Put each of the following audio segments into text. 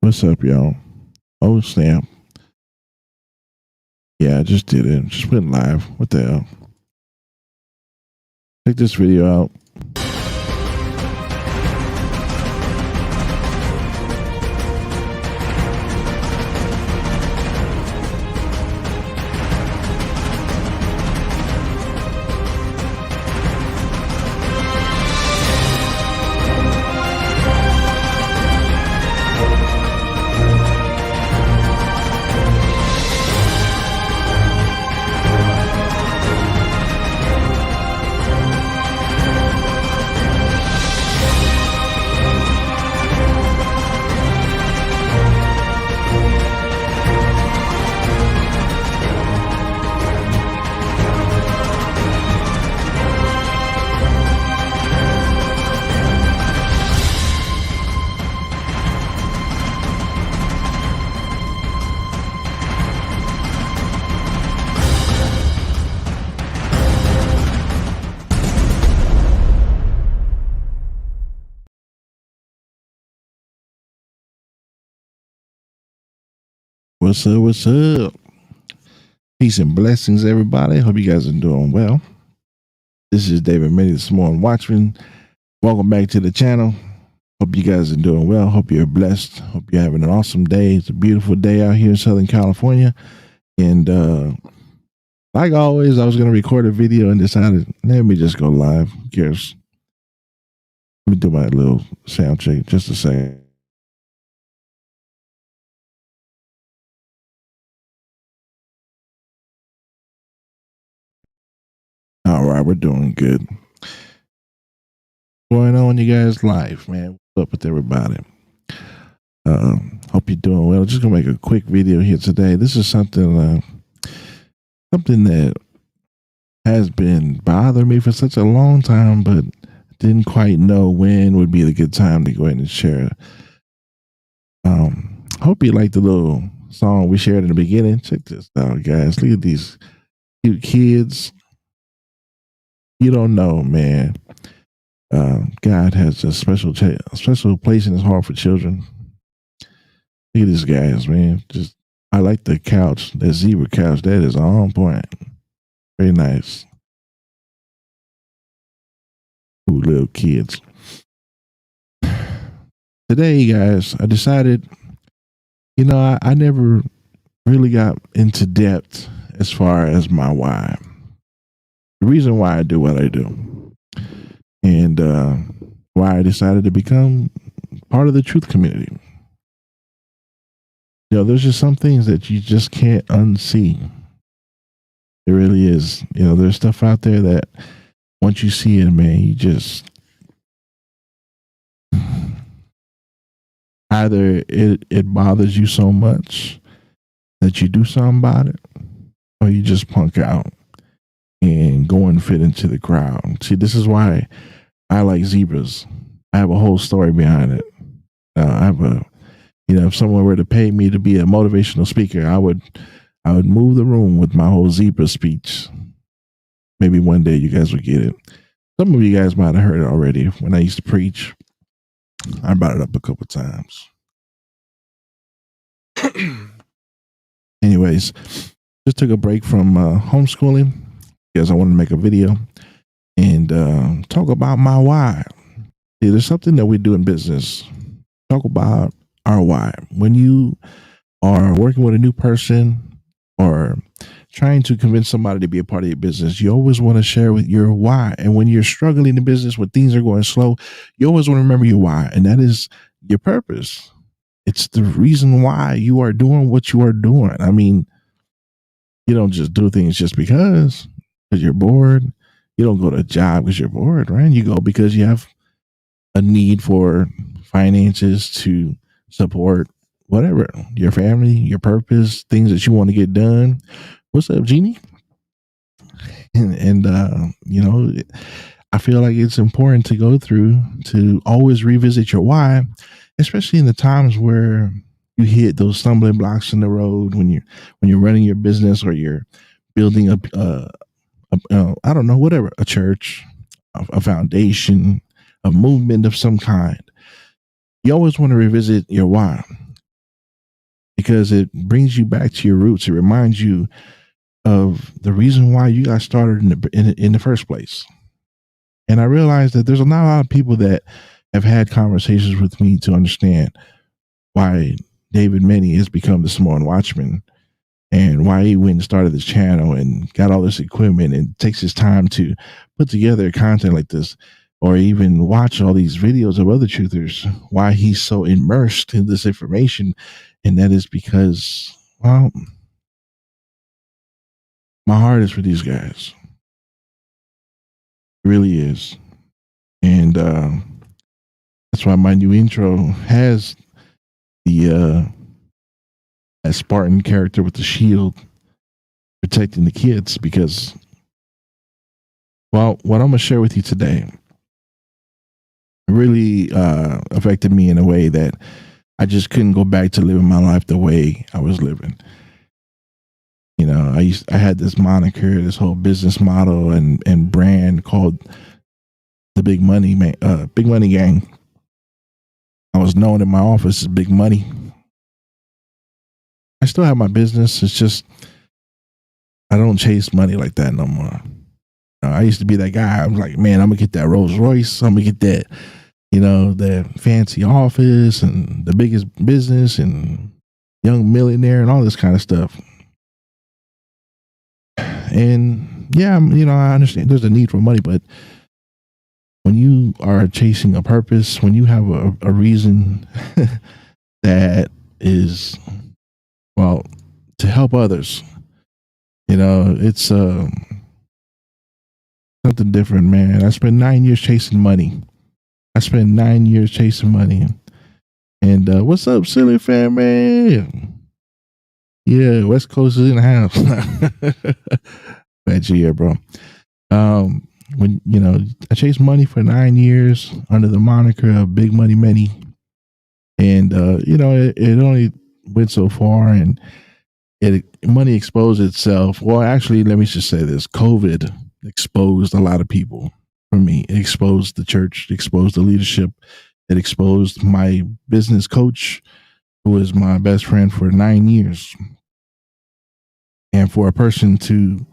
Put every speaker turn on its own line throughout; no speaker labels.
What's up, y'all? Oh, snap. Yeah, I just did it. Just went live. What the hell? Check this video out. What's up? What's up? Peace and blessings, everybody. Hope you guys are doing well. This is David Minnie, the Samoan Watchman. Welcome back to the channel. Hope you guys are doing well. Hope you're blessed. Hope you're having an awesome day. It's a beautiful day out here in Southern California. And like always, I was going to record a video and decided, let me just go live. Who cares? Let me do my little sound check just a second. All right, we're doing good. What's going on, you guys? Live, man. What's up with everybody? Hope you're doing well. Just gonna make a quick video here today. This is something that has been bothering me for such a long time, but didn't quite know when would be the good time to go ahead and share. Hope you like the little song we shared in the beginning. Check this out, guys. Look at these cute kids. You don't know, man. God has a special place in his heart for children. Look at these guys, man. I like the couch, that zebra couch. That is on point. Very nice. Ooh, little kids. Today, guys, I decided, I never really got into depth as far as my why. The reason why I do what I do, and why I decided to become part of the truth community. There's just some things that you just can't unsee. There really is. There's stuff out there that once you see it, man, you just either it bothers you so much that you do something about it, or you just punk out and go and fit into the crowd. See, this is why I like zebras. I have a whole story behind it. If someone were to pay me to be a motivational speaker, I would move the room with my whole zebra speech. Maybe one day you guys would get it. Some of you guys might have heard it already. When I used to preach, I brought it up a couple times. Anyways, just took a break from homeschooling because I wanted to make a video and talk about my why. See, there's something that we do in business. Talk about our why. When you are working with a new person or trying to convince somebody to be a part of your business, you always want to share with your why. And when you're struggling in business, when things are going slow, you always want to remember your why, and that is your purpose. It's the reason why you are doing what you are doing. I mean, you don't just do things just because you're bored. You don't go to a job because you're bored, right? You go because you have a need for finances to support whatever, your family, your purpose, things that you want to get done. What's up, Jeannie? And I feel like it's important to go through to always revisit your why, especially in the times where you hit those stumbling blocks in the road when you're running your business or you're building up I don't know, whatever, a church, a foundation, a movement of some kind. You always want to revisit your why. because it brings you back to your roots. It reminds you of the reason why you got started in the first place. And I realized that there's not a lot of people that have had conversations with me to understand why David Many has become the Samoan Watchman, and why he went and started this channel and got all this equipment and takes his time to put together content like this, or even watch all these videos of other truthers, why he's so immersed in this information. And that is because, well, my heart is for these guys. It really is. And that's why my new intro has the that Spartan character with the shield protecting the kids, because, well, what I'm gonna share with you today really affected me in a way that I just couldn't go back to living my life the way I was living. You know, I had this moniker, this whole business model and brand called the Big Money Big Money Gang. I was known in my office as Big Money. I still have my business. It's just I don't chase money like that no more. I used to be that guy. I'm like, man, I'm gonna get that Rolls Royce. I'm gonna get that, the fancy office and the biggest business and young millionaire and all this kind of stuff. And yeah, I understand there's a need for money, but when you are chasing a purpose, when you have a reason that is, well, to help others, it's something different, man. I spent 9 years chasing money. And what's up, silly family? Yeah, West Coast is in the house. Bad year, bro. When I chased money for 9 years under the moniker of Big Money Many, and it only went so far, and money exposed itself. Well, actually, let me just say this: COVID exposed a lot of people. For me, it exposed the church, it exposed the leadership, it exposed my business coach, who was my best friend for 9 years. And for a person to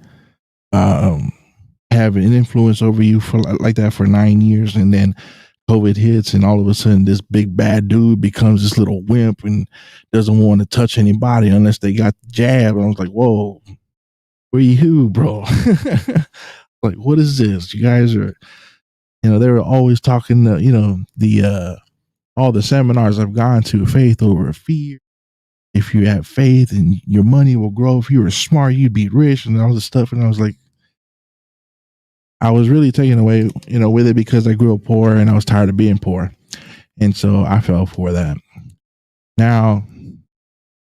have an influence over you for like that for 9 years, and then COVID hits, and all of a sudden this big bad dude becomes this little wimp and doesn't want to touch anybody unless they got the jab. And I was like, whoa, where you, bro? Like, what is this? You guys are, they were always talking, all the seminars I've gone to, faith over fear. If you have faith and your money will grow, if you were smart, you'd be rich, and all this stuff. And I was like, I was really taken away, with it, because I grew up poor and I was tired of being poor. And so I fell for that. Now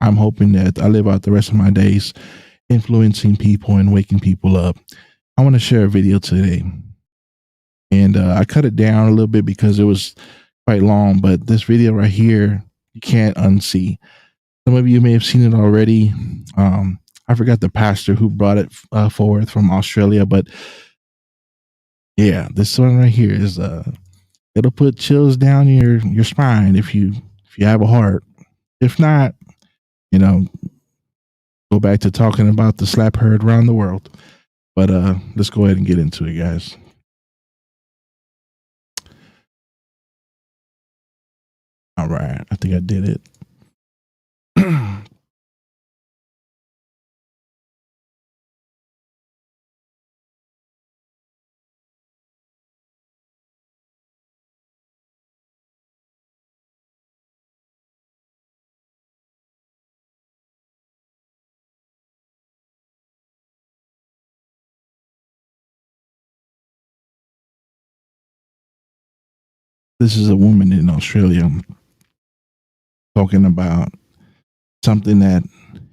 I'm hoping that I live out the rest of my days influencing people and waking people up. I want to share a video today. And I cut it down a little bit because it was quite long, but this video right here, you can't unsee. Some of you may have seen it already. I forgot the pastor who brought it forward from Australia, but yeah, this one right here is it'll put chills down your spine if you have a heart. If not, go back to talking about the slap heard around the world. But let's go ahead and get into it, guys. All right, I think I did it. This is a woman in Australia talking about something that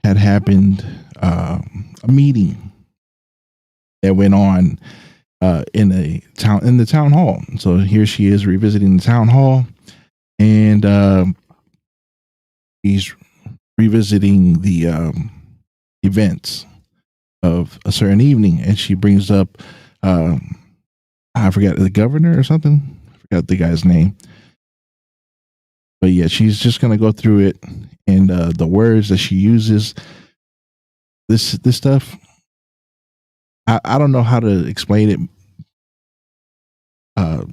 had happened, a meeting that went on in the town hall. So here she is revisiting the town hall, and he's revisiting the events of a certain evening, and she brings up I forgot, the governor or something. I forgot the guy's name. But yeah, she's just gonna go through it, and the words that she uses, this stuff, I don't know how to explain it. So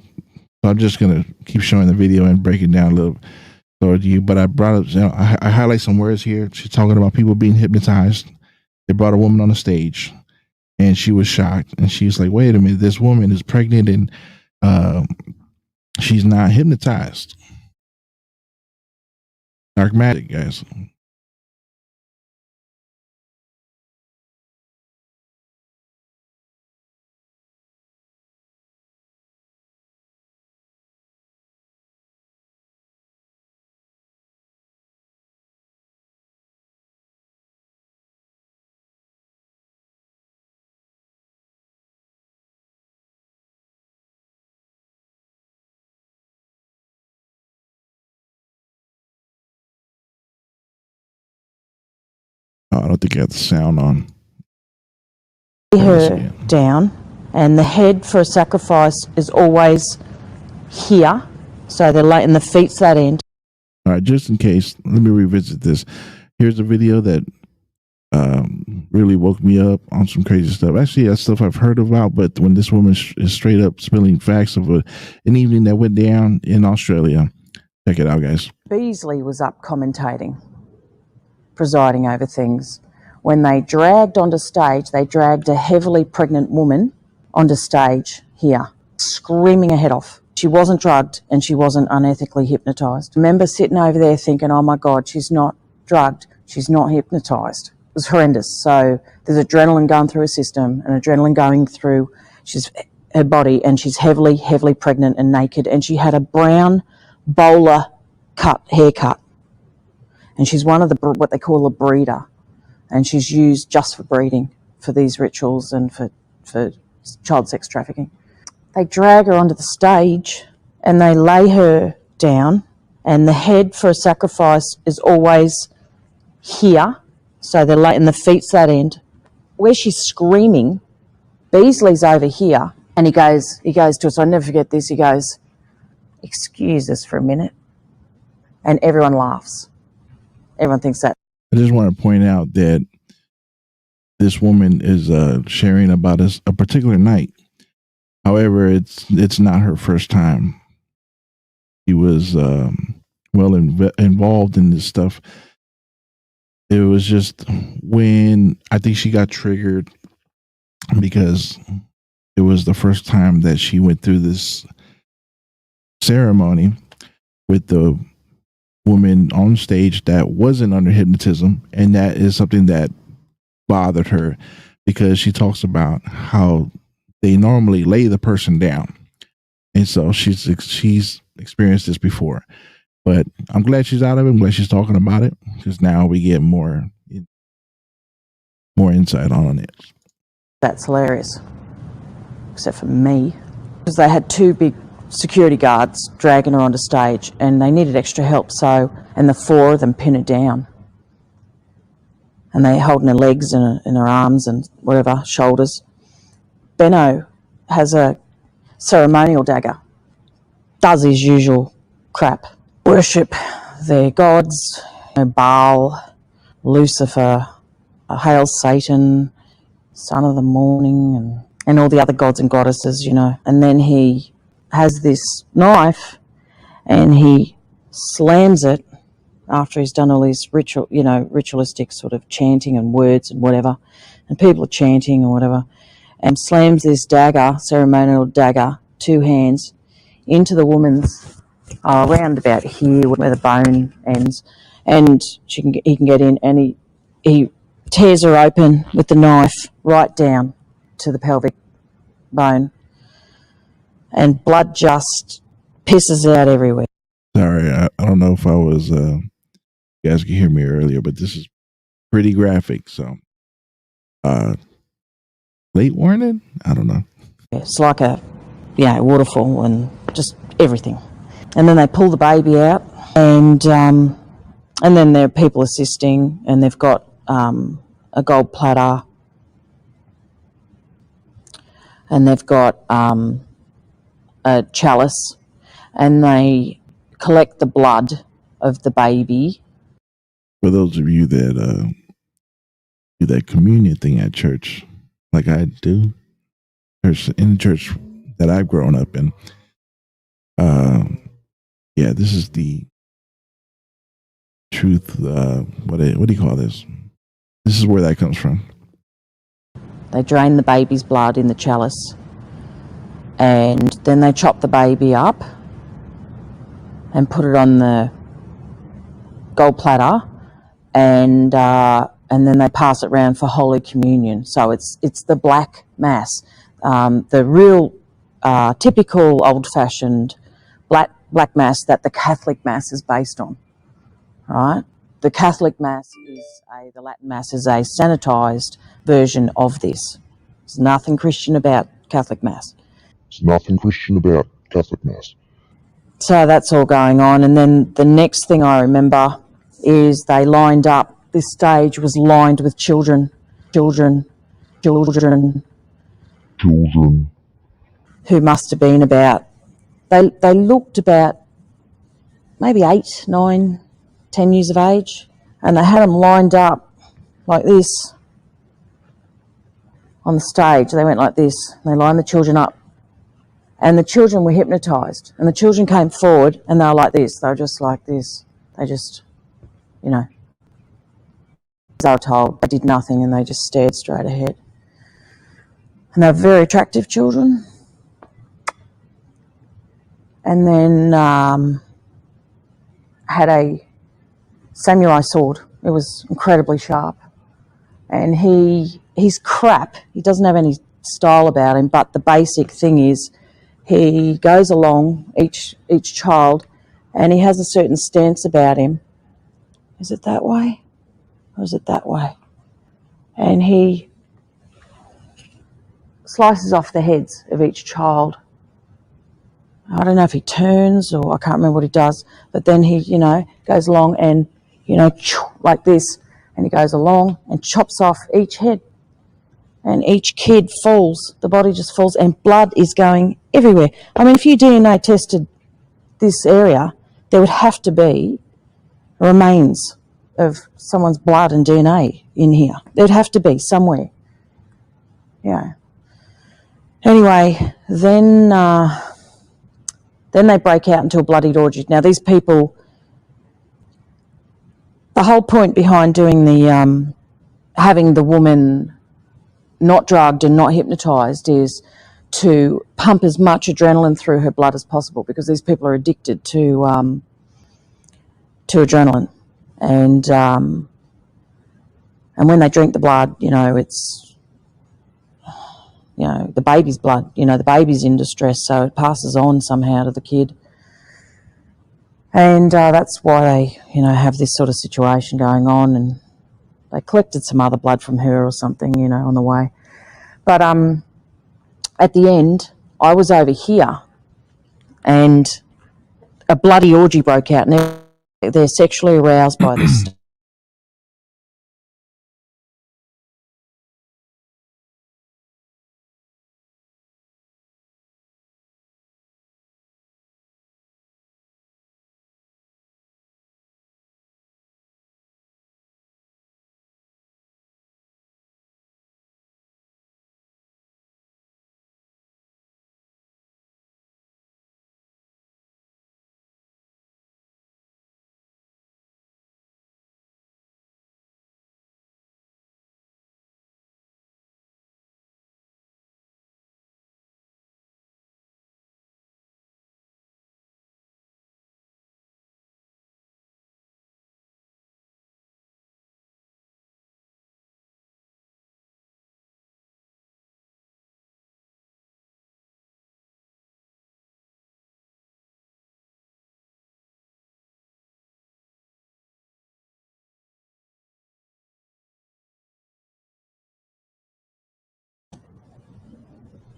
I'm just gonna keep showing the video and break it down a little to you. But I brought up, I highlight some words here. She's talking about people being hypnotized. They brought a woman on the stage, and she was shocked, and she's like, "Wait a minute, this woman is pregnant, and she's not hypnotized." Dark magic, guys. Oh, I don't think I have the sound on.
Her down, and the head for a sacrifice is always here, so they're late, and the feet's that end.
All right, just in case, let me revisit this. Here's a video that really woke me up on some crazy stuff. Actually, that's stuff I've heard about, but when this woman is straight up spilling facts of an evening that went down in Australia, check it out, guys.
Beasley was up commentating, presiding over things. When they dragged onto stage, they dragged a heavily pregnant woman onto stage here, screaming her head off. She wasn't drugged and she wasn't unethically hypnotised. I remember sitting over there thinking, oh my God, she's not drugged, she's not hypnotised. It was horrendous. So there's adrenaline going through her system and adrenaline going through her body, and she's heavily, heavily pregnant and naked, and she had a brown bowler haircut. And she's one of what they call a breeder, and she's used just for breeding for these rituals and for child sex trafficking. They drag her onto the stage and they lay her down, and the head for a sacrifice is always here, so they're late, and the feet's that end. Where she's screaming, Beasley's over here, and he goes to us, I'll never forget this, he goes, "Excuse us for a minute," and everyone laughs. Everyone thinks that.
I just want to point out that this woman is sharing about a particular night. However, it's not her first time. She was involved in this stuff. It was just when I think she got triggered because it was the first time that she went through this ceremony with the woman on stage that wasn't under hypnotism, and that is something that bothered her because she talks about how they normally lay the person down, and so she's experienced this before. But I'm glad she's out of it. I'm glad she's talking about it, because now we get more insight on it.
That's hilarious, except for me, because they had two big security guards dragging her onto stage, and they needed extra help. And the four of them pin her down, and they holding her legs and her arms and whatever, shoulders. Benno has a ceremonial dagger, does his usual crap, worship their gods, Baal, Lucifer, hail Satan, son of the morning, and all the other gods and goddesses, And then he has this knife and he slams it after he's done all his ritualistic sort of chanting and words and whatever, and people are chanting or whatever, and slams this dagger, ceremonial dagger, two hands, into the woman's around about here where the bone ends, and he can get in, and he tears her open with the knife right down to the pelvic bone, and blood just pisses out everywhere.
Sorry, I don't know if I was you guys could hear me earlier, but this is pretty graphic, so late warning? I don't know.
It's like a waterfall and just everything. And then they pull the baby out, and then there are people assisting, and they've got a gold platter, and they've got a chalice, and they collect the blood of the baby.
For those of you that do that communion thing at church, like I do, in the church that I've grown up in, yeah, this is the truth. What do you call this? This is where that comes from.
They drain the baby's blood in the chalice, and then they chop the baby up and put it on the gold platter, and then they pass it around for Holy Communion. So it's the black mass, the real typical old-fashioned black mass that the Catholic mass is based on, right? The Catholic mass the Latin mass is a sanitized version of this. There's nothing Christian about Catholic mass. So that's all going on. And then the next thing I remember is they lined up, this stage was lined with children who must have been about, they looked about maybe 8, 9, 10 years of age, and they had them lined up like this on the stage. They went like this, and they lined the children up, and the children were hypnotised, and the children came forward and they were like this. They were just like this. They just, you know, as they were told, they did nothing, and they just stared straight ahead. And they were very attractive children. And then had a samurai sword. It was incredibly sharp. And he's crap. He doesn't have any style about him, but the basic thing is he goes along each child, and he has a certain stance about him. Is it that way? Or is it that way? And he slices off the heads of each child. I don't know if he turns, or I can't remember what he does, but then he, goes along and, like this, and he goes along and chops off each head. And each kid falls, the body just falls, and blood is going everywhere. I mean, if you DNA tested this area, there would have to be remains of someone's blood and DNA in here. There'd have to be somewhere. Yeah. Anyway, then they break out into a bloodied orgy. Now, these people, the whole point behind doing the having the woman not drugged and not hypnotised is to pump as much adrenaline through her blood as possible, because these people are addicted to adrenaline, and when they drink the blood, it's the baby's blood. The baby's in distress, so it passes on somehow to the kid, and that's why they have this sort of situation going on. And they collected some other blood from her or something, on the way. But at the end, I was over here, and a bloody orgy broke out, and they're sexually aroused by this.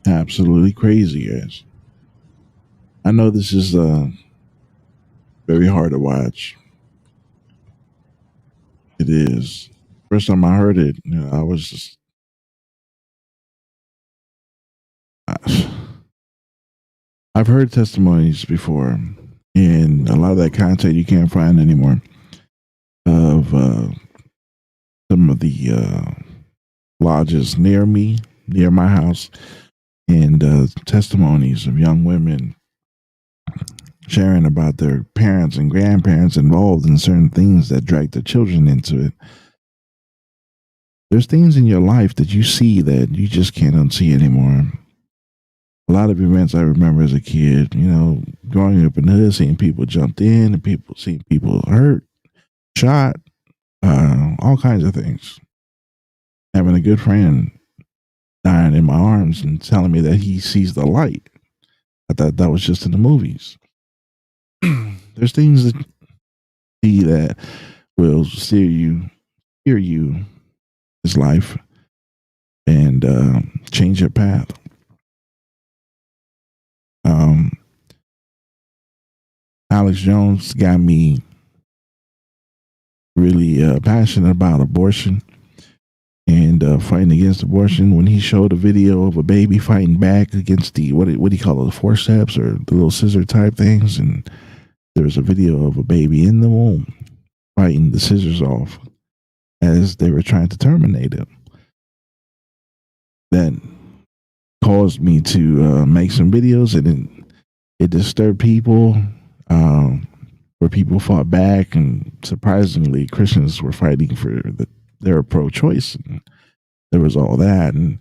Absolutely crazy, guys. I know this is very hard to watch. It is. First time I heard it, I was just. I've heard testimonies before, And a lot of that content you can't find anymore of some of the lodges near me, near my house, and testimonies of young women sharing about their parents and grandparents involved in certain things that drag their children into it. There's things in your life that you see that you just can't unsee anymore. A lot of events I remember as a kid, growing up in the hood, seeing people jumped in and seeing people hurt, shot, all kinds of things. Having a good friend dying in my arms and telling me that he sees the light. I thought that was just in the movies. There's things that see that will steer you this life and change your path. Alex Jones got me really passionate about abortion and fighting against abortion. When he showed a video of a baby fighting back against the what do you call it, the forceps or the little scissor type things, and there was a video of a baby in the womb fighting the scissors off as they were trying to terminate it. That caused me to make some videos, and it disturbed people. Where people fought back, and surprisingly, Christians were fighting for their pro-choice, and there was all that. And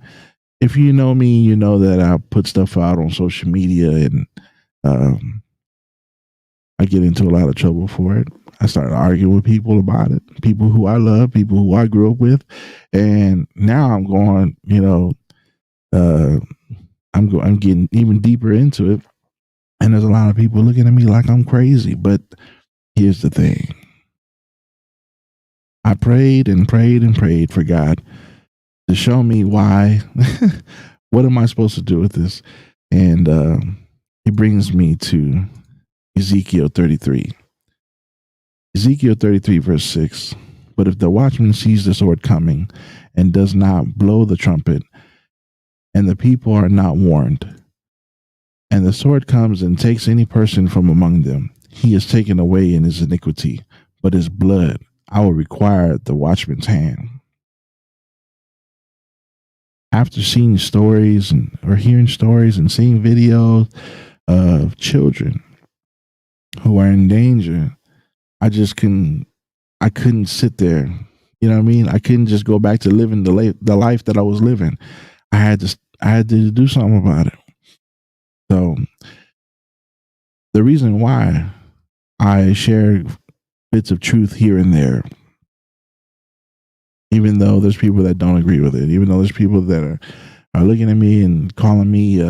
if you know me, you know that I put stuff out on social media, and I get into a lot of trouble for it. I started arguing with people about it, people who I love, people who I grew up with, and now I'm going, I'm getting even deeper into it. And there's a lot of people looking at me like I'm crazy. But here's the thing. I prayed and prayed and prayed for God to show me why. What am I supposed to do with this? And he brings me to Ezekiel 33. Ezekiel 33, verse 6. But if the watchman sees the sword coming and does not blow the trumpet, and the people are not warned, and the sword comes and takes any person from among them, he is taken away in his iniquity, but his blood I will require the watchman's hand. After seeing stories or hearing stories and seeing videos of children who are in danger, I couldn't sit there. You know what I mean? I couldn't just go back to living the life that I was living. I had to do something about it. So the reason why I share bits of truth here and there, even though there's people that don't agree with it, even though there's people that are looking at me and calling me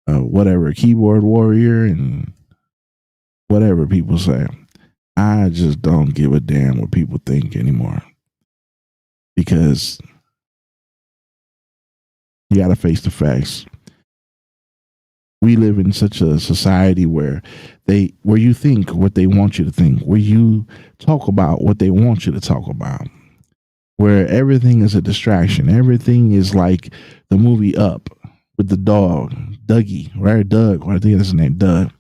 whatever, keyboard warrior and whatever people say, I just don't give a damn what people think anymore. Because you got to face the facts. We live in such a society where you think what they want you to think, where you talk about what they want you to talk about, where everything is a distraction. Everything is like the movie Up with the dog, Dougie, right? Doug, I think that's his name, Doug.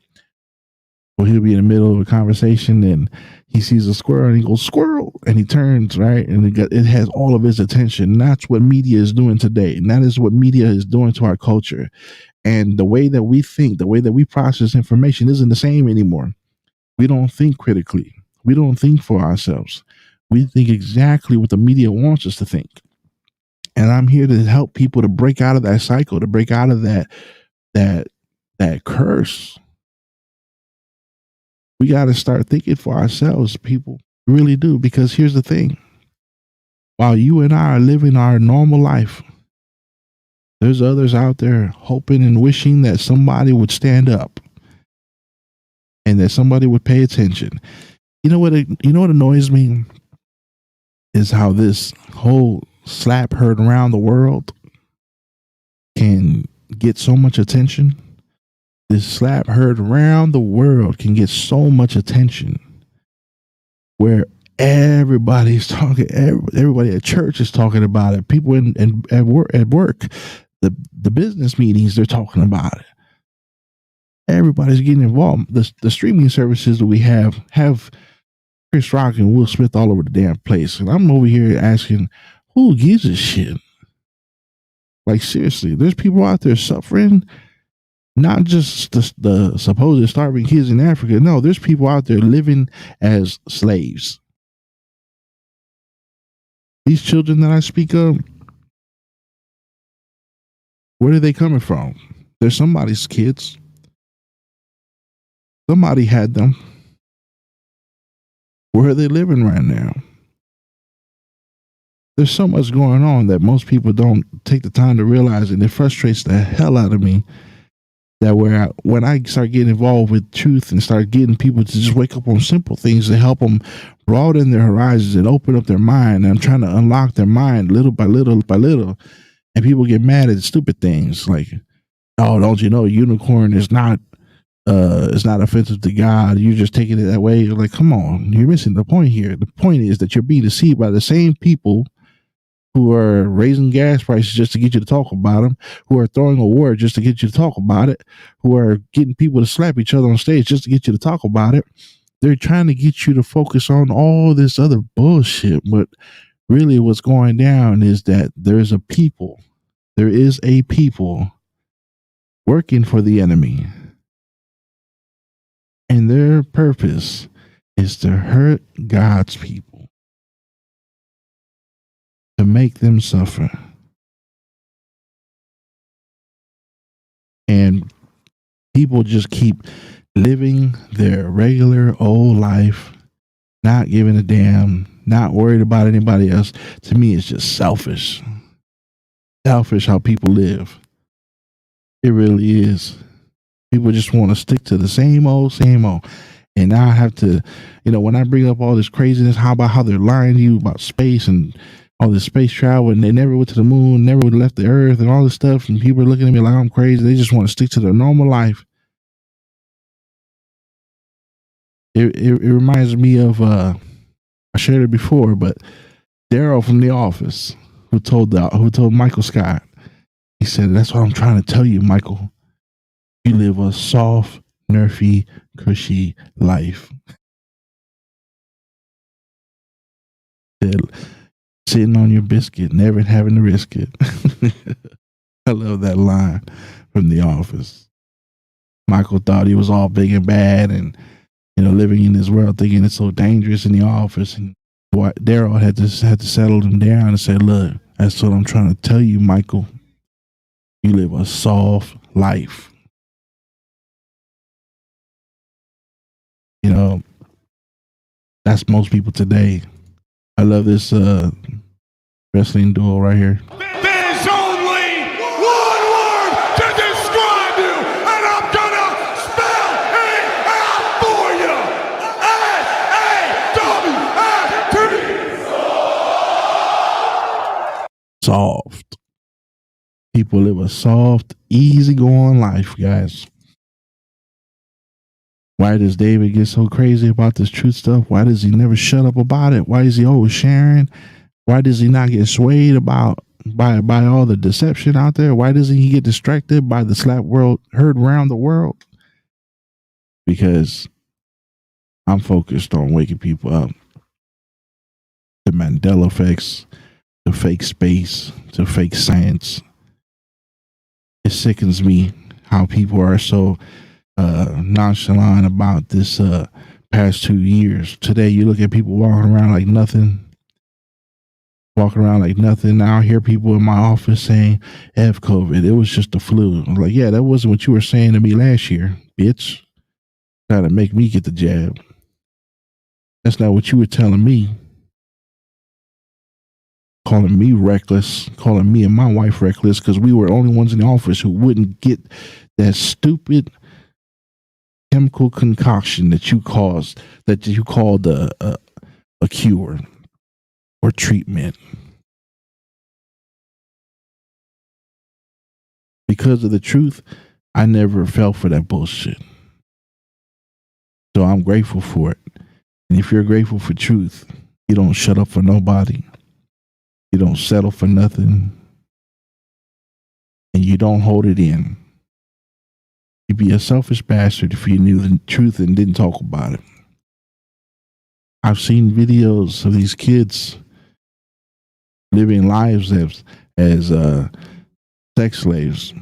Well, he'll be in the middle of a conversation and he sees a squirrel and he goes, squirrel, and he turns, right? And it has all of his attention. And that's what media is doing today. And that is what media is doing to our culture. And the way that we think, the way that we process information isn't the same anymore. We don't think critically. We don't think for ourselves. We think exactly what the media wants us to think. And I'm here to help people to break out of that cycle, to break out of that curse. We got to start thinking for ourselves, people. We really do. Because here's the thing. While you and I are living our normal life, there's others out there hoping and wishing that somebody would stand up and that somebody would pay attention. You know what annoys me is how this whole slap heard around the world can get so much attention. This slap heard around the world can get so much attention where everybody's talking, everybody at church is talking about it. People at work, the business meetings, they're talking about it. Everybody's getting involved. The streaming services that we have Chris Rock and Will Smith all over the damn place. And I'm over here asking, who gives a shit? Like, seriously, there's people out there suffering, not just the supposed starving kids in Africa. No, there's people out there living as slaves. These children that I speak of, where are they coming from? They're somebody's kids. Somebody had them. Where are they living right now? There's so much going on that most people don't take the time to realize, and it frustrates the hell out of me that when I start getting involved with truth and start getting people to just wake up on simple things to help them broaden their horizons and open up their mind, and I'm trying to unlock their mind little by little by little, and people get mad at stupid things like, oh, don't you know, unicorn is not offensive to God. You're just taking it that way. You're like, come on, you're missing the point here. The point is that you're being deceived by the same people who are raising gas prices just to get you to talk about them, who are throwing a war just to get you to talk about it, who are getting people to slap each other on stage just to get you to talk about it. They're trying to get you to focus on all this other bullshit. But really what's going down is that there is a people working for the enemy. And their purpose is to hurt God's people, to make them suffer. And people just keep living their regular old life, not giving a damn, not worried about anybody else. To me, it's just selfish. Selfish how people live. It really is. People just want to stick to the same old. And now I have to, when I bring up all this craziness, how they're lying to you about space and all this space travel, and they never went to the moon, never left the earth and all this stuff, and people are looking at me like I'm crazy. They just want to stick to their normal life. It reminds me of, I shared it before, but Daryl from The Office, who told Michael Scott, he said, that's what I'm trying to tell you, Michael. You live a soft, nerfy, cushy life. Sitting on your biscuit, never having to risk it. I love that line from The Office. Michael thought he was all big and bad and, living in this world thinking it's so dangerous in the office. And Daryl had to settle him down and say, look, that's what I'm trying to tell you, Michael. You live a soft life. That's most people today. I love this wrestling duo right here.
There's only one word to describe you, and I'm gonna spell it out for you. S-A-W-F-T.
Soft. People live a soft, easygoing life, guys. Why does David get so crazy about this truth stuff? Why does he never shut up about it? Why is he always sharing? Why does he not get swayed by all the deception out there? Why doesn't he get distracted by the slap world heard around the world? Because I'm focused on waking people up. The Mandela effects, the fake space, the fake science. It sickens me how people are so nonchalant about this past 2 years. Today, you look at people walking around like nothing. Now I hear people in my office saying, F COVID, it was just the flu. I'm like, yeah, that wasn't what you were saying to me last year, bitch. Trying to make me get the jab. That's not what you were telling me. Calling me reckless, calling me and my wife reckless because we were the only ones in the office who wouldn't get that stupid chemical concoction that you called a cure or treatment. Because of the truth, I never fell for that bullshit. So I'm grateful for it. And if you're grateful for truth, you don't shut up for nobody. You don't settle for nothing. And you don't hold it in. You'd be a selfish bastard if you knew the truth and didn't talk about it. I've seen videos of these kids living lives as sex slaves.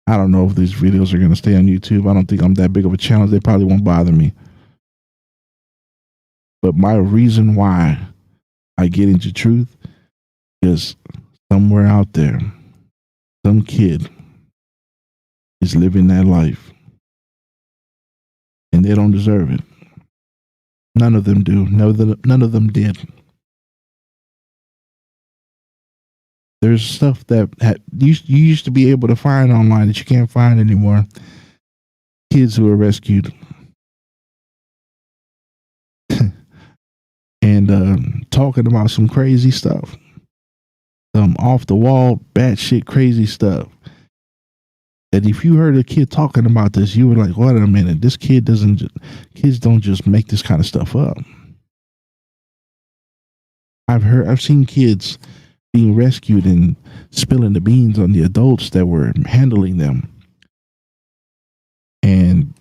I don't know if these videos are going to stay on YouTube. I don't think I'm that big of a channel. They probably won't bother me. But my reason why I get into truth is somewhere out there, some kid is living that life. And they don't deserve it. None of them do. None of them did. There's stuff that you used to be able to find online that you can't find anymore. Kids who are rescued. And talking about some crazy stuff. Some off the wall, batshit crazy stuff. And if you heard a kid talking about this, you were like, wait a minute, kids don't just make this kind of stuff up. I've seen kids being rescued and spilling the beans on the adults that were handling them. And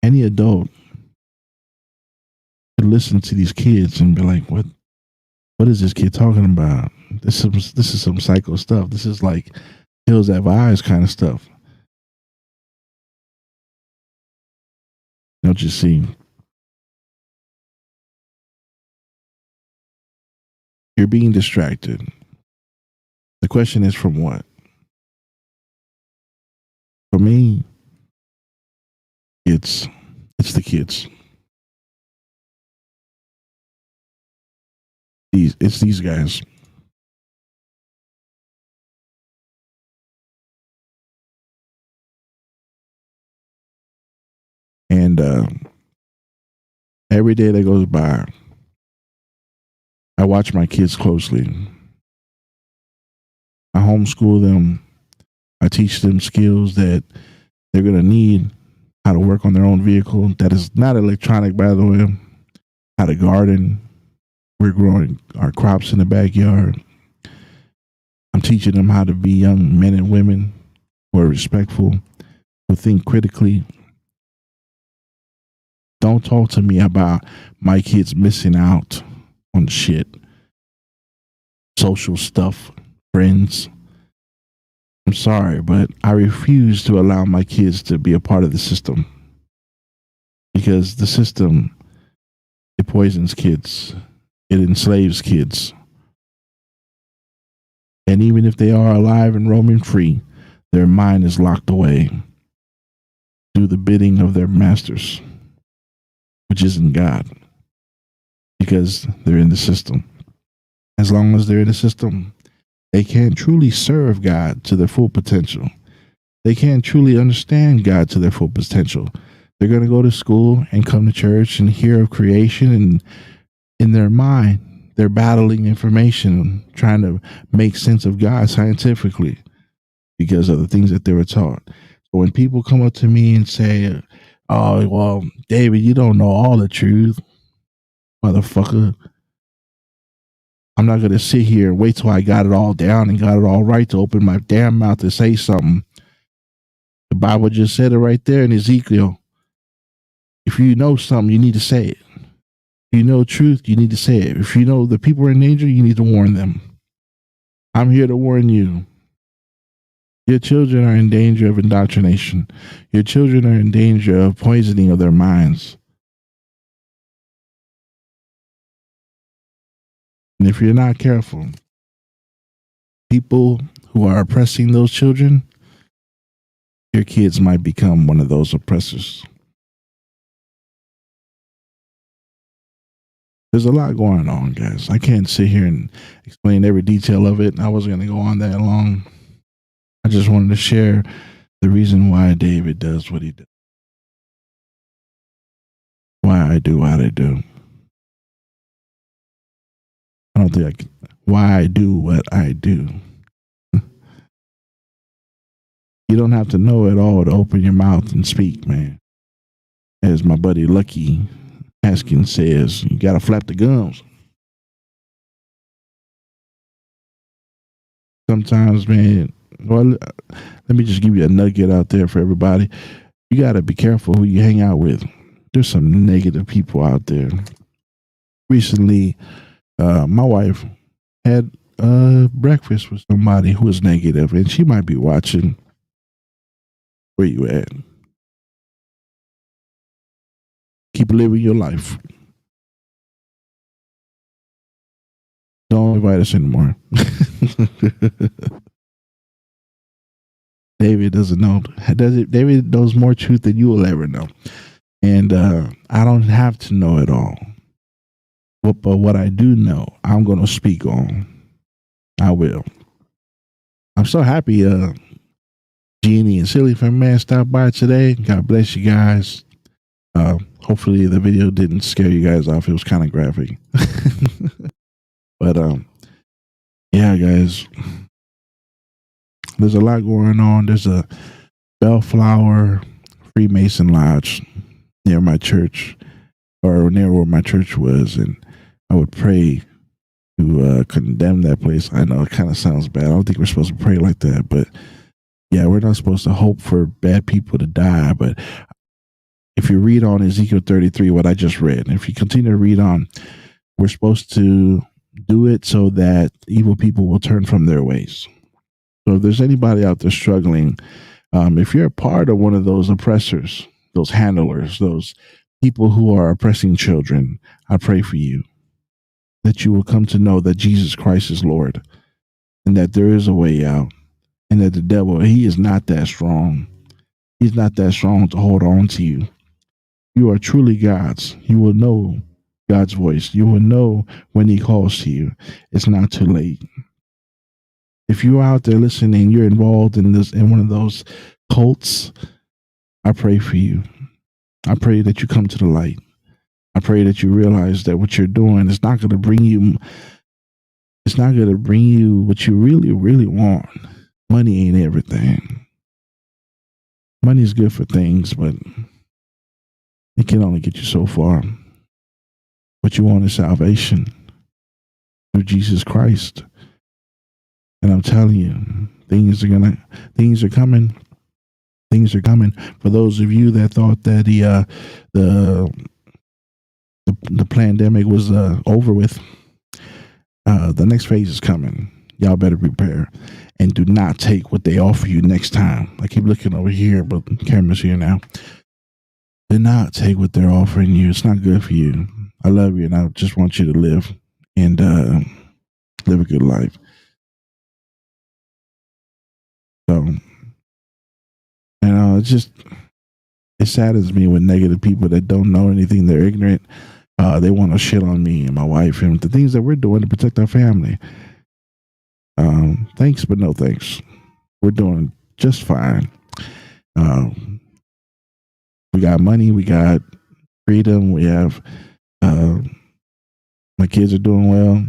any adult could listen to these kids and be like, what is this kid talking about? This is some psycho stuff. This is like Hills Have Eyes kind of stuff. Don't you see? You're being distracted. The question is, from what? For me, it's the kids. It's these guys. And every day that goes by, I watch my kids closely. I homeschool them. I teach them skills that they're going to need, how to work on their own vehicle. That is not electronic, by the way. How to garden. We're growing our crops in the backyard. I'm teaching them how to be young men and women who are respectful, who think critically. Don't talk to me about my kids missing out on shit, social stuff, friends. I'm sorry, but I refuse to allow my kids to be a part of the system, because the system, it poisons kids. It enslaves kids. And even if they are alive and roaming free, their mind is locked away. Do the bidding of their masters, which isn't God, because they're in the system. As long as they're in the system, they can't truly serve God to their full potential. They can't truly understand God to their full potential. They're going to go to school and come to church and hear of creation, and in their mind, they're battling information, trying to make sense of God scientifically because of the things that they were taught. So when people come up to me and say, "Oh, well, David, you don't know all the truth, motherfucker," I'm not going to sit here and wait till I got it all down and got it all right to open my damn mouth to say something. The Bible just said it right there in Ezekiel. If you know something, you need to say it. If you know truth, you need to say it. If you know the people are in danger, you need to warn them. I'm here to warn you. Your children are in danger of indoctrination. Your children are in danger of poisoning of their minds. And if you're not careful, people who are oppressing those children, your kids might become one of those oppressors. There's a lot going on, guys. I can't sit here and explain every detail of it. I wasn't going to go on that long. I just wanted to share the reason why David does what he does. Why I do what I do. I don't think I can. Why I do what I do. You don't have to know it all to open your mouth and speak, man. As my buddy Lucky Haskins says, you got to flap the gums. Sometimes, man, Well, let me just give you a nugget out there for everybody. You got to be careful who you hang out with. There's some negative people out there. Recently, my wife had breakfast with somebody who was negative, and she might be watching. Where you at? Keep living your life. Don't invite us anymore. David doesn't know. David knows more truth than you will ever know. And I don't have to know it all. But what I do know, I'm going to speak on. I will. I'm so happy Jeannie and Silly from Man stopped by today. God bless you guys. Hopefully the video didn't scare you guys off. It was kind of graphic. But yeah, guys, there's a lot going on. There's a Bellflower Freemason Lodge near my church, or near where my church was, and I would pray to condemn that place. I know it kind of sounds bad. I don't think we're supposed to pray like that, but yeah, we're not supposed to hope for bad people to die. But if you read on Ezekiel 33, what I just read, if you continue to read on, we're supposed to do it so that evil people will turn from their ways. So if there's anybody out there struggling, if you're a part of one of those oppressors, those handlers, those people who are oppressing children, I pray for you that you will come to know that Jesus Christ is Lord, and that there is a way out, and that the devil, he is not that strong. He's not that strong to hold on to you. You are truly God's. You will know God's voice. You will know when he calls to you. It's not too late. If you're out there listening, you're involved in one of those cults, I pray for you. I pray that you come to the light. I pray that you realize that what you're doing is not going to bring you. It's not going to bring you what you really, really want. Money ain't everything. Money is good for things, but it can only get you so far. What you want is salvation through Jesus Christ. And I'm telling you, things are coming. Things are coming. For those of you that thought that the pandemic was over with, the next phase is coming. Y'all better prepare, and do not take what they offer you next time. I keep looking over here, but the camera's here now. Do not take what they're offering you. It's not good for you. I love you, and I just want you to live and live a good life. So, it saddens me when negative people that don't know anything, they're ignorant. They want to shit on me and my wife and the things that we're doing to protect our family. Thanks, but no thanks. We're doing just fine. We got money. We got freedom. We have. My kids are doing well.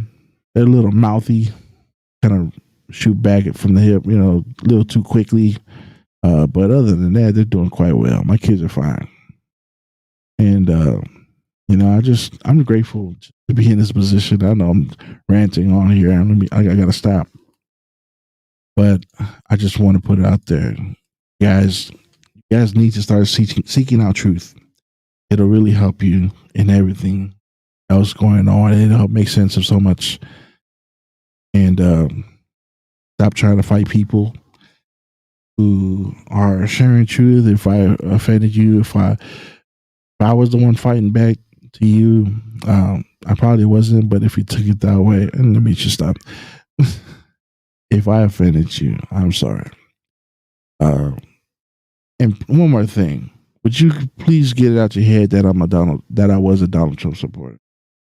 They're a little mouthy, kind of shoot back from the hip, a little too quickly. But other than that, they're doing quite well. My kids are fine. And, I'm grateful to be in this position. I know I'm ranting on here. I got to stop. But I just want to put it out there. You guys need to start seeking out truth. It'll really help you in everything else going on. It'll help make sense of so much. And stop trying to fight people who are sharing truth. If I offended you, if I was the one fighting back to you, I probably wasn't, but if you took it that way, and let me just stop. If I offended you, I'm sorry. And one more thing, would you please get it out your head that I was a Donald Trump supporter?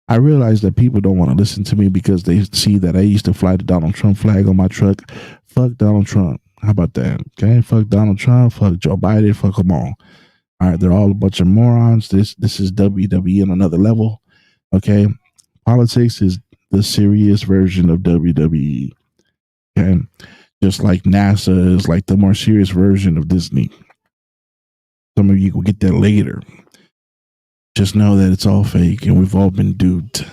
I realize that people don't want to listen to me because they see that I used to fly the Donald Trump flag on my truck. Fuck Donald Trump. How about that? Okay, fuck Donald Trump. Fuck Joe Biden. Fuck them all. All right, they're all a bunch of morons. This is WWE on another level. Okay, politics is the serious version of WWE. Okay, just like NASA is like the more serious version of Disney. Some of you will get that later. Just know that it's all fake and we've all been duped.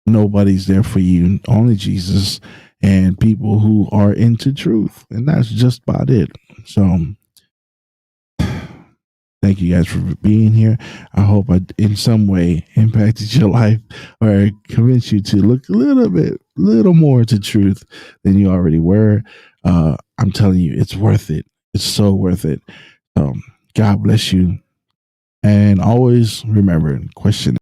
Nobody's there for you. Only Jesus. and people who are into truth. And that's just about it. So thank you guys for being here. I hope I in some way impacted your life or convinced you to look a little more to truth than you already were. I'm telling you, it's worth it. It's so worth it. God bless you. And always remember, question